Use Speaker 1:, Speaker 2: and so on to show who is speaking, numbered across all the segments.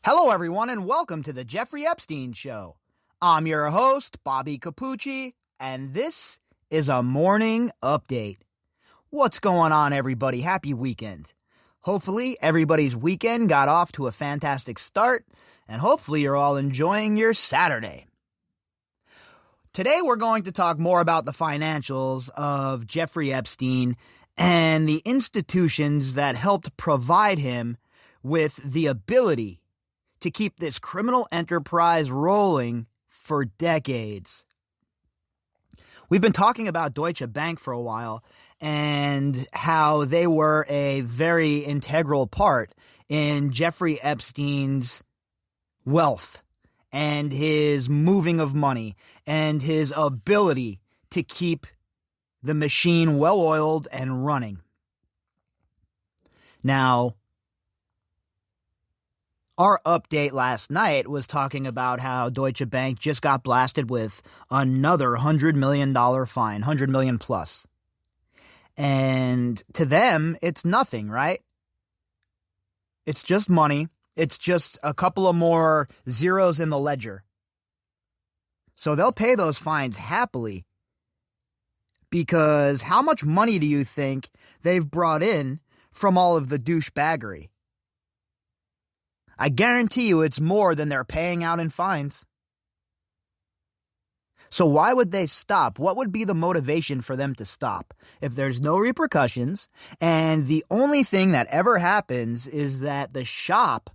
Speaker 1: Hello, everyone, and welcome to the Jeffrey Epstein Show. I'm your host, Bobbycapucci, and this is a morning update. What's going on, everybody? Happy weekend. Hopefully, everybody's weekend got off to a fantastic start, and hopefully you're all enjoying your Saturday. Today, we're going to talk more about the financials of Jeffrey Epstein and the institutions that helped provide him with the ability to keep this criminal enterprise rolling for decades. We've been talking about Deutsche Bank for a while and how they were a very integral part in Jeffrey Epstein's wealth and his moving of money and his ability to keep the machine well-oiled and running. Now, our update last night was talking about how Deutsche Bank just got blasted with another $100 million fine, $100 million plus. And to them, it's nothing, right? It's just money. It's just a couple of more zeros in the ledger. So they'll pay those fines happily. Because how much money do you think they've brought in from all of the douchebaggery? I guarantee you it's more than they're paying out in fines. So why would they stop? What would be the motivation for them to stop? If there's no repercussions, and the only thing that ever happens is that the shop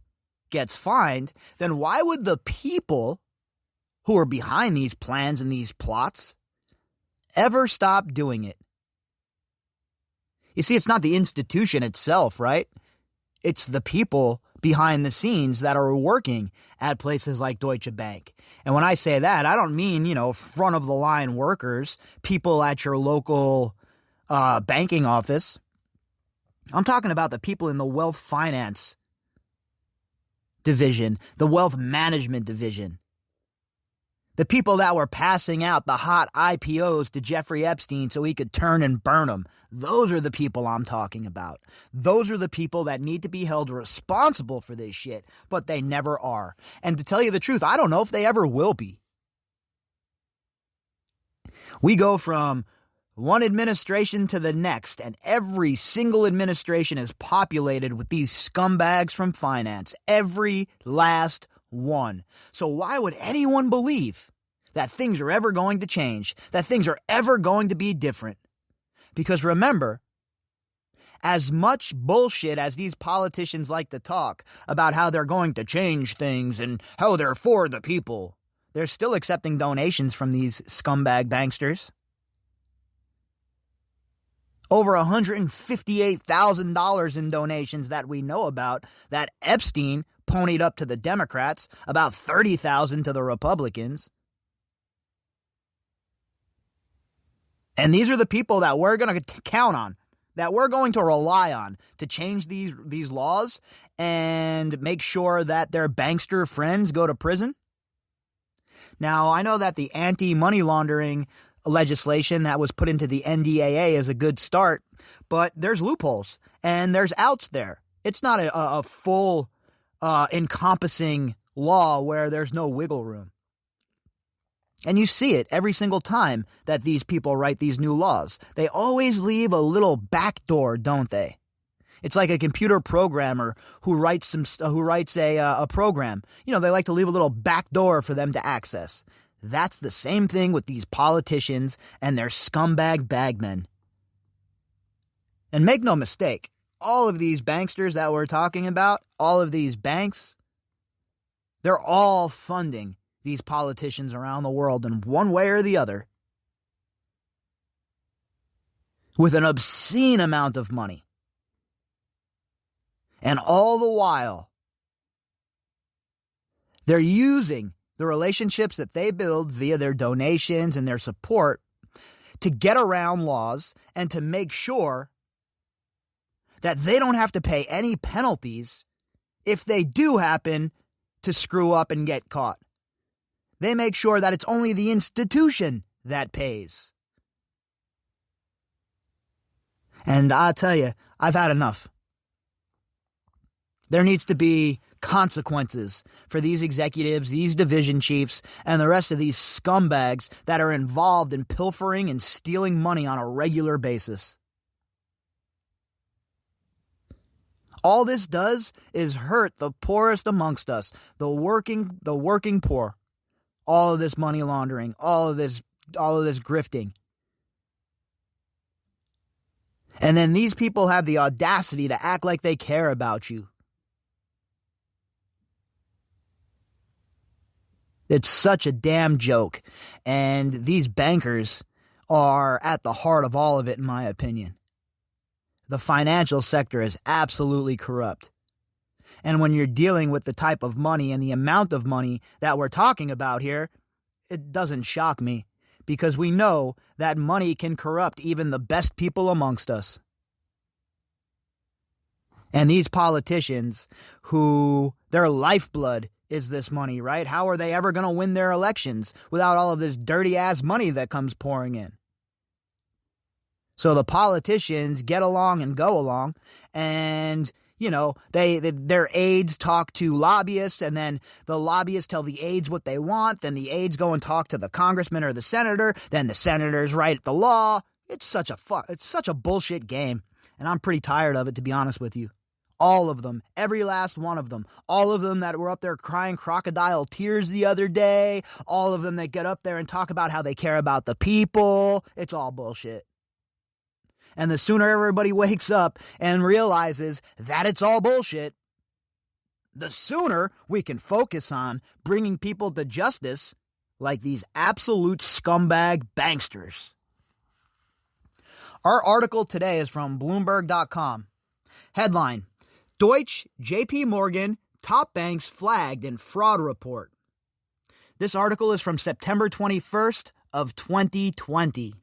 Speaker 1: gets fined, then why would the people who are behind these plans and these plots ever stop doing it? You see, it's not the institution itself, right? It's the people behind the scenes that are working at places like Deutsche Bank. And when I say that, I don't mean, front of the line workers, people at your local banking office. I'm talking about the people in the wealth finance division, the wealth management division. The people that were passing out the hot IPOs to Jeffrey Epstein so he could turn and burn them. Those are the people I'm talking about. Those are the people that need to be held responsible for this shit, but they never are. And to tell you the truth, I don't know if they ever will be. We go from one administration to the next, and every single administration is populated with these scumbags from finance. Every last one. So why would anyone believe that things are ever going to change, that things are ever going to be different? Because remember, as much bullshit as these politicians like to talk about how they're going to change things and how they're for the people, they're still accepting donations from these scumbag banksters. Over $158,000 in donations that we know about that Epstein ponied up to the Democrats, about $30,000 to the Republicans. And these are the people that we're going to count on, that we're going to rely on to change these laws and make sure that their bankster friends go to prison. Now, I know that the anti-money laundering legislation that was put into the NDAA is a good start, but there's loopholes and there's outs there. It's not a full encompassing law where there's no wiggle room. And you see it every single time that these people write these new laws. They always leave a little back door, don't they? It's like a computer programmer who writes a program. They like to leave a little back door for them to access. That's the same thing with these politicians and their scumbag bagmen. And make no mistake, all of these banksters that we're talking about, all of these banks, they're all funding these politicians around the world in one way or the other with an obscene amount of money. And all the while, they're using the relationships that they build via their donations and their support to get around laws and to make sure that they don't have to pay any penalties if they do happen to screw up and get caught. They make sure that it's only the institution that pays. And I'll tell you, I've had enough. There needs to be consequences for these executives, these division chiefs, and the rest of these scumbags that are involved in pilfering and stealing money on a regular basis. All this does is hurt the poorest amongst us, the working poor. All of this money laundering, all of this grifting. And then these people have the audacity to act like they care about you. It's such a damn joke. And these bankers are at the heart of all of it, in my opinion. The financial sector is absolutely corrupt. And when you're dealing with the type of money and the amount of money that we're talking about here, it doesn't shock me, because we know that money can corrupt even the best people amongst us. And these politicians who their lifeblood is this money, right? How are they ever going to win their elections without all of this dirty-ass money that comes pouring in? So the politicians get along and go along, and, you know, their aides talk to lobbyists, and then the lobbyists tell the aides what they want, then the aides go and talk to the congressman or the senator, then the senators write the law. It's such a bullshit game, and I'm pretty tired of it, to be honest with you. All of them, every last one of them, all of them that were up there crying crocodile tears the other day, all of them that get up there and talk about how they care about the people, it's all bullshit. And the sooner everybody wakes up and realizes that it's all bullshit, the sooner we can focus on bringing people to justice like these absolute scumbag banksters. Our article today is from Bloomberg.com. Headline: Deutsche, JP Morgan, top banks flagged in fraud report. This article is from September 21st of 2020.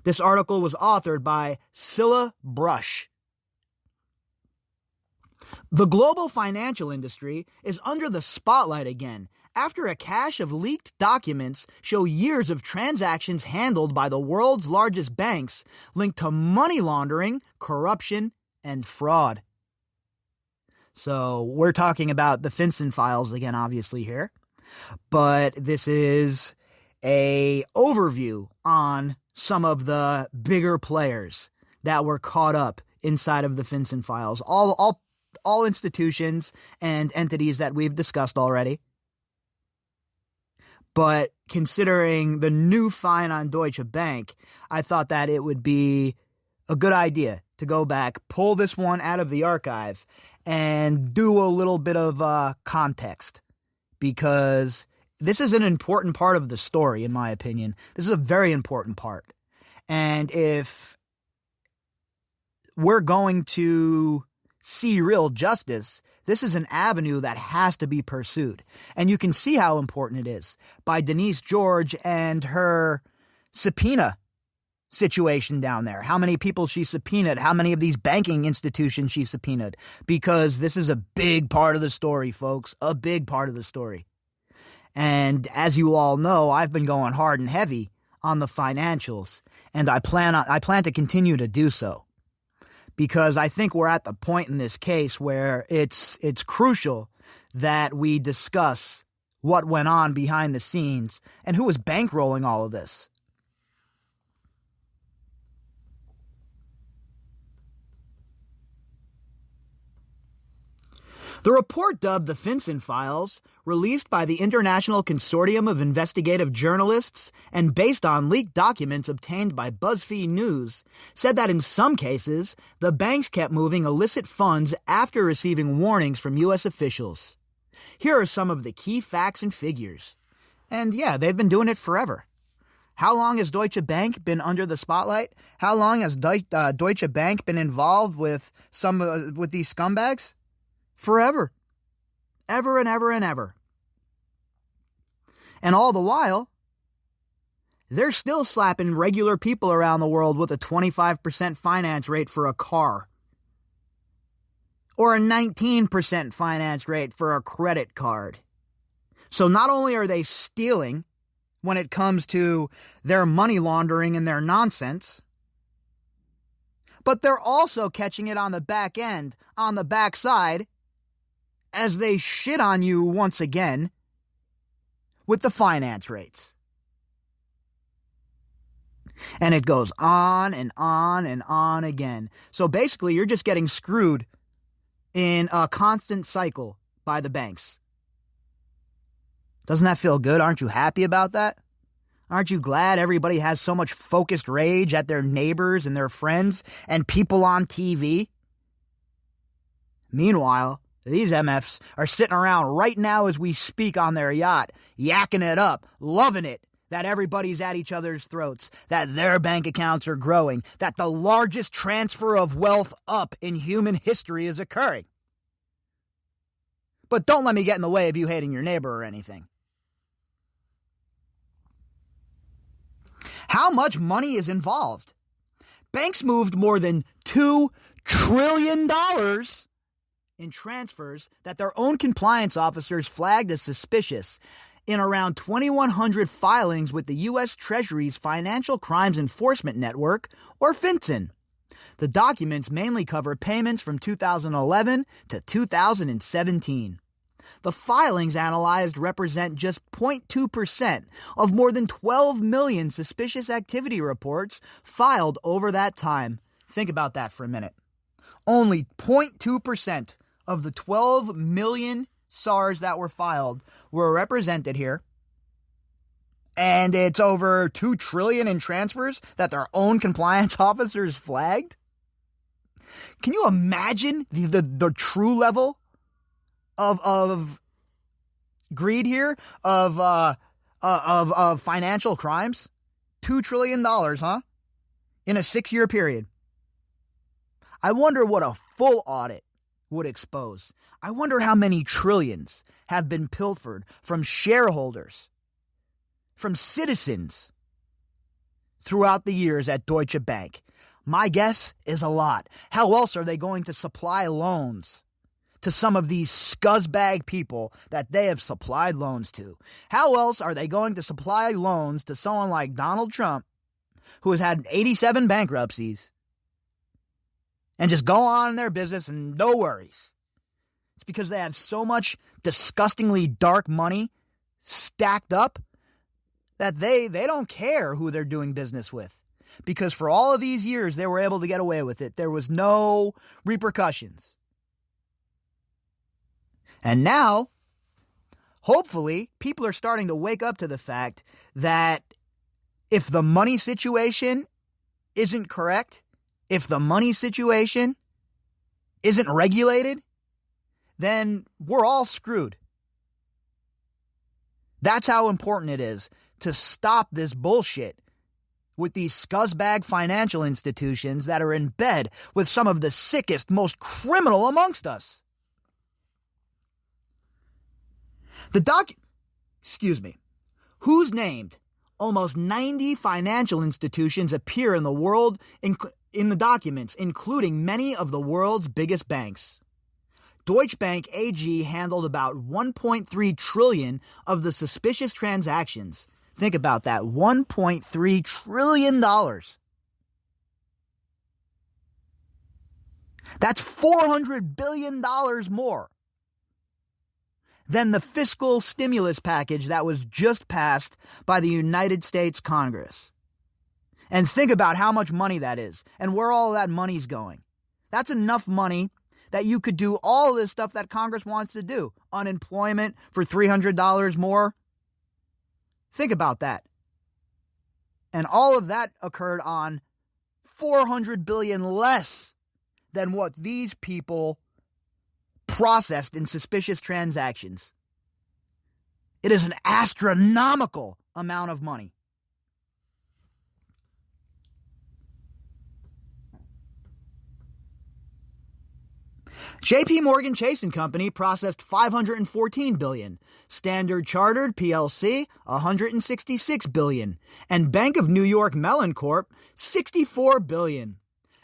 Speaker 1: This article was authored by Scylla Brush. The global financial industry is under the spotlight again after a cache of leaked documents show years of transactions handled by the world's largest banks linked to money laundering, corruption, and fraud. So we're talking about the FinCEN files again, obviously, here. But this is an overview on some of the bigger players that were caught up inside of the FinCEN files. All institutions and entities that we've discussed already. But considering the new fine on Deutsche Bank, I thought that it would be a good idea to go back, pull this one out of the archive, and do a little bit of context, because this is an important part of the story, in my opinion. This is a very important part. And if we're going to see real justice, this is an avenue that has to be pursued. And you can see how important it is by Denise George and her subpoena situation down there. How many people she subpoenaed, how many of these banking institutions she subpoenaed, because this is a big part of the story, folks, a big part of the story. And as you all know, I've been going hard and heavy on the financials, and I plan to continue to do so, because I think we're at the point in this case where it's crucial that we discuss what went on behind the scenes and who was bankrolling all of this. The report, dubbed the FinCEN Files, released by the International Consortium of Investigative Journalists and based on leaked documents obtained by BuzzFeed News, said that in some cases, the banks kept moving illicit funds after receiving warnings from U.S. officials. Here are some of the key facts and figures. And yeah, they've been doing it forever. How long has Deutsche Bank been under the spotlight? How long has Deutsche Bank been involved with with these scumbags? Forever. Ever and ever and ever. And all the while, they're still slapping regular people around the world with a 25% finance rate for a car. Or a 19% finance rate for a credit card. So not only are they stealing when it comes to their money laundering and their nonsense, but they're also catching it on the back end, on the backside, as they shit on you once again with the finance rates. And it goes on and on and on again. So basically, you're just getting screwed in a constant cycle by the banks. Doesn't that feel good? Aren't you happy about that? Aren't you glad everybody has so much focused rage at their neighbors and their friends and people on TV? Meanwhile, these MFs are sitting around right now as we speak on their yacht, yakking it up, loving it, that everybody's at each other's throats, that their bank accounts are growing, that the largest transfer of wealth up in human history is occurring. But don't let me get in the way of you hating your neighbor or anything. How much money is involved? Banks moved more than $2 trillion in transfers that their own compliance officers flagged as suspicious in around 2,100 filings with the U.S. Treasury's Financial Crimes Enforcement Network, or FinCEN. The documents mainly cover payments from 2011 to 2017. The filings analyzed represent just 0.2% of more than 12 million suspicious activity reports filed over that time. Think about that for a minute. Only 0.2% of the 12 million SARs that were filed were represented here. And it's over $2 trillion in transfers that their own compliance officers flagged. Can you imagine the true level of greed here, of financial crimes? $2 trillion, huh? In a 6-year period. I wonder what a full audit would expose. I wonder how many trillions have been pilfered from shareholders, from citizens throughout the years at Deutsche Bank. My guess is a lot. How else are they going to supply loans to some of these scuzzbag people that they have supplied loans to? How else are they going to supply loans to someone like Donald Trump, who has had 87 bankruptcies, and just go on in their business and no worries? It's because they have so much disgustingly dark money stacked up that they don't care who they're doing business with. Because for all of these years, they were able to get away with it. There was no repercussions. And now, hopefully, people are starting to wake up to the fact that if the money situation isn't correct, if the money situation isn't regulated, then we're all screwed. That's how important it is to stop this bullshit with these scuzzbag financial institutions that are in bed with some of the sickest, most criminal amongst us. Who's named? Almost 90 financial institutions appear in the world in the documents, including many of the world's biggest banks. Deutsche Bank AG handled about 1.3 trillion of the suspicious transactions. Think about that, $1.3 trillion. That's $400 billion more than the fiscal stimulus package that was just passed by the United States Congress. And think about how much money that is and where all of that money's going. That's enough money that you could do all of this stuff that Congress wants to do. Unemployment for $300 more. Think about that. And all of that occurred on $400 billion less than what these people processed in suspicious transactions. It is an astronomical amount of money. JP Morgan Chase & Company processed $514 billion, Standard Chartered plc $166 billion, and Bank of New York Mellon Corp $64 billion.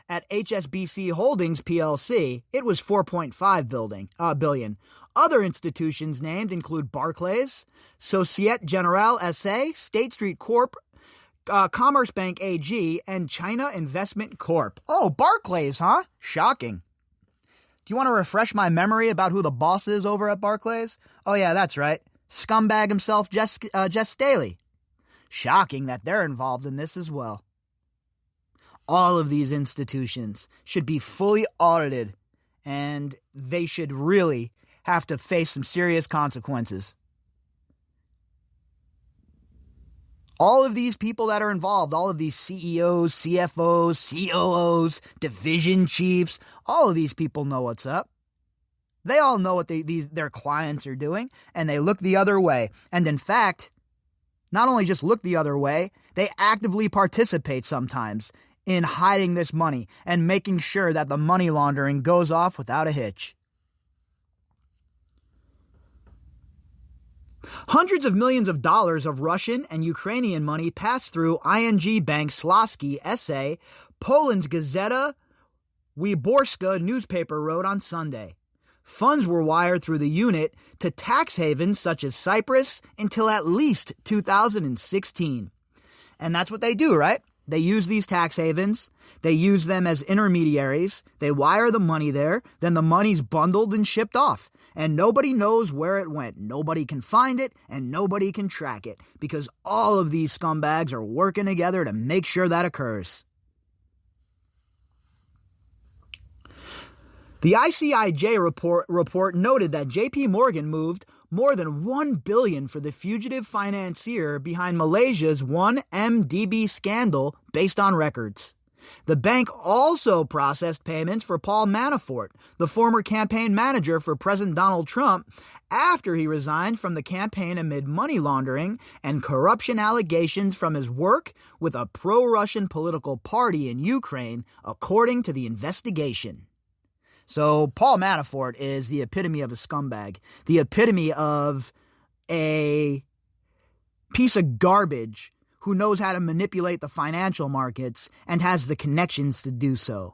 Speaker 1: At HSBC Holdings plc, it was $4.5 billion. Other institutions named include Barclays, Societe Generale SA, State Street Corp, Commerce Bank AG, and China Investment Corp. Oh, Barclays, huh? Shocking. Do you want to refresh my memory about who the boss is over at Barclays? Oh yeah, that's right. Scumbag himself, Jess Staley. Shocking that they're involved in this as well. All of these institutions should be fully audited, and they should really have to face some serious consequences. All of these people that are involved, all of these CEOs, CFOs, COOs, division chiefs, all of these people know what's up. They all know what their clients are doing, and they look the other way. And in fact, not only just look the other way, they actively participate sometimes in hiding this money and making sure that the money laundering goes off without a hitch. Hundreds of millions of dollars of Russian and Ukrainian money passed through ING Bank Śląski S.A., Poland's Gazeta Wyborcza newspaper wrote on Sunday. Funds were wired through the unit to tax havens such as Cyprus until at least 2016. And that's what they do, right? They use these tax havens. They use them as intermediaries. They wire the money there. Then the money's bundled and shipped off. And nobody knows where it went. Nobody can find it, and nobody can track it, because all of these scumbags are working together to make sure that occurs. The ICIJ report noted that J.P. Morgan moved more than $1 billion for the fugitive financier behind Malaysia's 1MDB scandal based on records. The bank also processed payments for Paul Manafort, the former campaign manager for President Donald Trump, after he resigned from the campaign amid money laundering and corruption allegations from his work with a pro-Russian political party in Ukraine, according to the investigation. So Paul Manafort is the epitome of a scumbag, the epitome of a piece of garbage who knows how to manipulate the financial markets and has the connections to do so.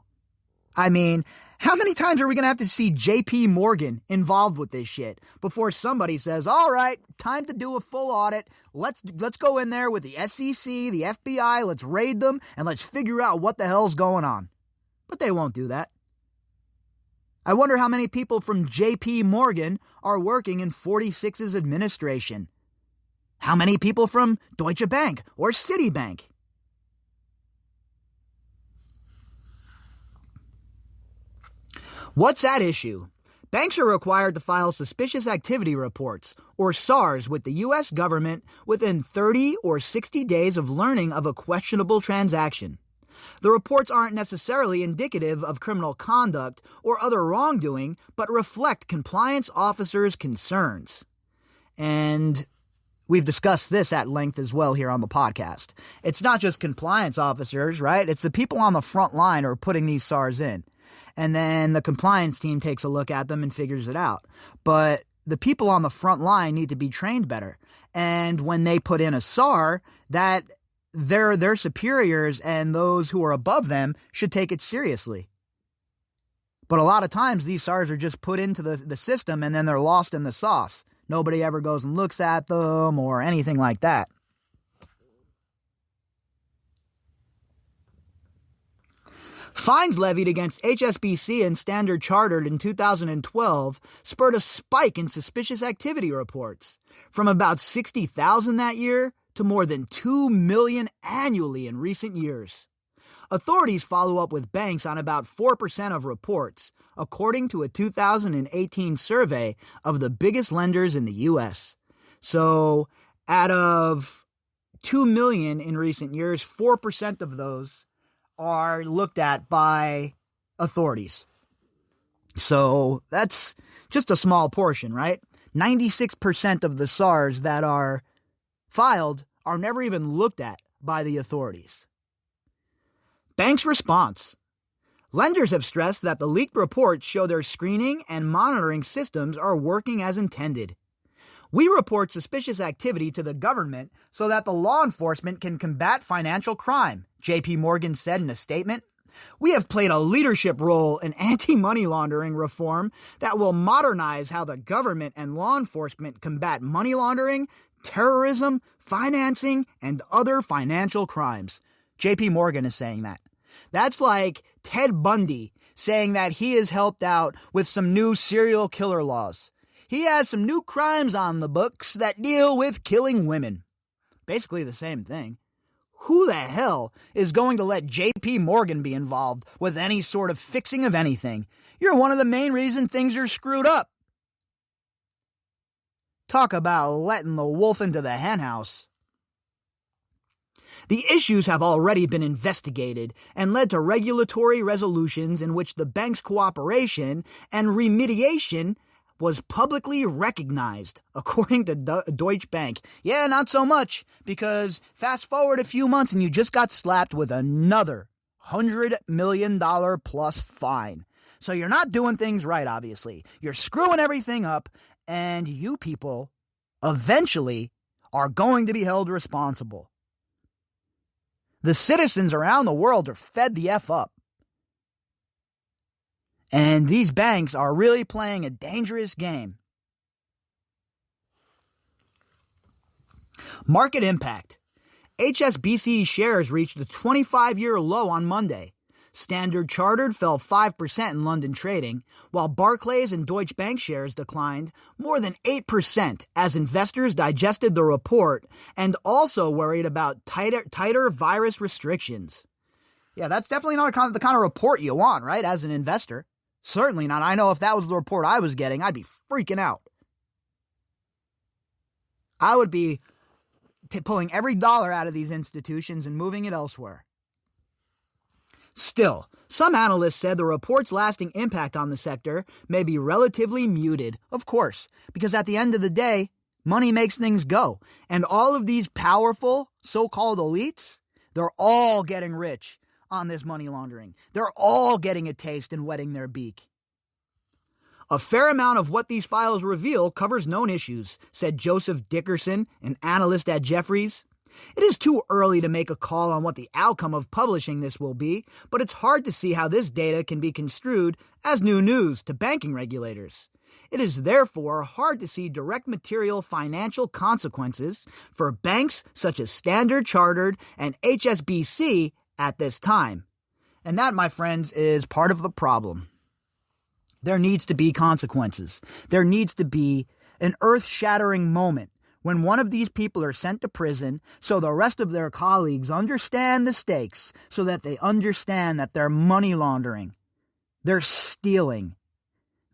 Speaker 1: I mean, how many times are we going to have to see J.P. Morgan involved with this shit before somebody says, all right, time to do a full audit. Let's go in there with the SEC, the FBI, let's raid them, and let's figure out what the hell's going on. But they won't do that. I wonder how many people from J.P. Morgan are working in 46's administration. How many people from Deutsche Bank or Citibank? What's at issue? Banks are required to file suspicious activity reports, or SARs, with the U.S. government within 30 or 60 days of learning of a questionable transaction. The reports aren't necessarily indicative of criminal conduct or other wrongdoing, but reflect compliance officers' concerns. And we've discussed this at length as well here on the podcast. It's not just compliance officers, right? It's the people on the front line who are putting these SARs in. And then the compliance team takes a look at them and figures it out. But the people on the front line need to be trained better. And when they put in a SAR, that their superiors and those who are above them should take it seriously. But a lot of times these SARs are just put into the system and then they're lost in the sauce. Nobody ever goes and looks at them or anything like that. Fines levied against HSBC and Standard Chartered in 2012 spurred a spike in suspicious activity reports, from about 60,000 that year to more than 2 million annually in recent years. Authorities follow up with banks on about 4% of reports, according to a 2018 survey of the biggest lenders in the U.S. So, out of 2 million in recent years, 4% of those are looked at by authorities. So, that's just a small portion, right? 96% of the SARs that are filed are never even looked at by the authorities. Banks' response. Lenders have stressed that the leaked reports show their screening and monitoring systems are working as intended. We report suspicious activity to the government so that the law enforcement can combat financial crime, J.P. Morgan said in a statement. We have played a leadership role in anti-money laundering reform that will modernize how the government and law enforcement combat money laundering, terrorism, financing, and other financial crimes. J.P. Morgan is saying that. That's like Ted Bundy saying that he has helped out with some new serial killer laws. He has some new crimes on the books that deal with killing women. Basically the same thing. Who the hell is going to let J.P. Morgan be involved with any sort of fixing of anything? You're one of the main reasons things are screwed up. Talk about letting the wolf into the henhouse. The issues have already been investigated and led to regulatory resolutions in which the bank's cooperation and remediation was publicly recognized, according to Deutsche Bank. Yeah, not so much, because fast forward a few months and you just got slapped with another $100 million plus fine. So you're not doing things right, obviously. You're screwing everything up, and you people eventually are going to be held responsible. The citizens around the world are fed the F up. And these banks are really playing a dangerous game. Market impact. HSBC shares reached a 25-year low on Monday. Standard Chartered fell 5% in London trading, while Barclays and Deutsche Bank shares declined more than 8% as investors digested the report and also worried about tighter virus restrictions. Yeah, that's definitely not the kind of report you want, right, as an investor. Certainly not. I know if that was the report I was getting, I'd be freaking out. I would be pulling every dollar out of these institutions and moving it elsewhere. Still, some analysts said the report's lasting impact on the sector may be relatively muted, of course, because at the end of the day, money makes things go. And all of these powerful so-called elites, they're all getting rich on this money laundering. They're all getting a taste and wetting their beak. A fair amount of what these files reveal covers known issues, said Joseph Dickerson, an analyst at Jefferies. It is too early to make a call on what the outcome of publishing this will be, but it's hard to see how this data can be construed as new news to banking regulators. It is therefore hard to see direct material financial consequences for banks such as Standard Chartered and HSBC at this time. And that, my friends, is part of the problem. There needs to be consequences. There needs to be an earth-shattering moment when one of these people are sent to prison so the rest of their colleagues understand the stakes, so that they understand that they're money laundering, they're stealing,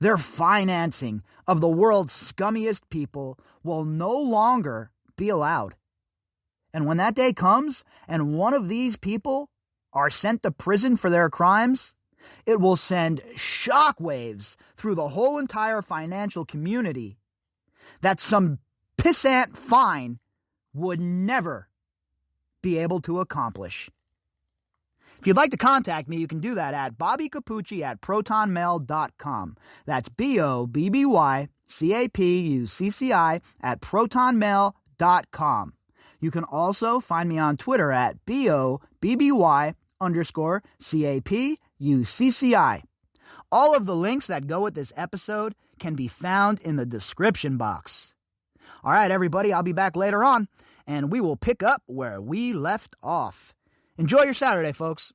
Speaker 1: their financing of the world's scummiest people will no longer be allowed. And when that day comes and one of these people are sent to prison for their crimes, it will send shockwaves through the whole entire financial community that some pissant fine would never be able to accomplish. If you'd like to contact me, you can do that at bobbycapucci@protonmail.com. That's BOBBYCAPUCCI at protonmail.com. You can also find me on Twitter at BOBBY_CAPUCCI. All of the links that go with this episode can be found in the description box. All right, everybody, I'll be back later on, and we will pick up where we left off. Enjoy your Saturday, folks.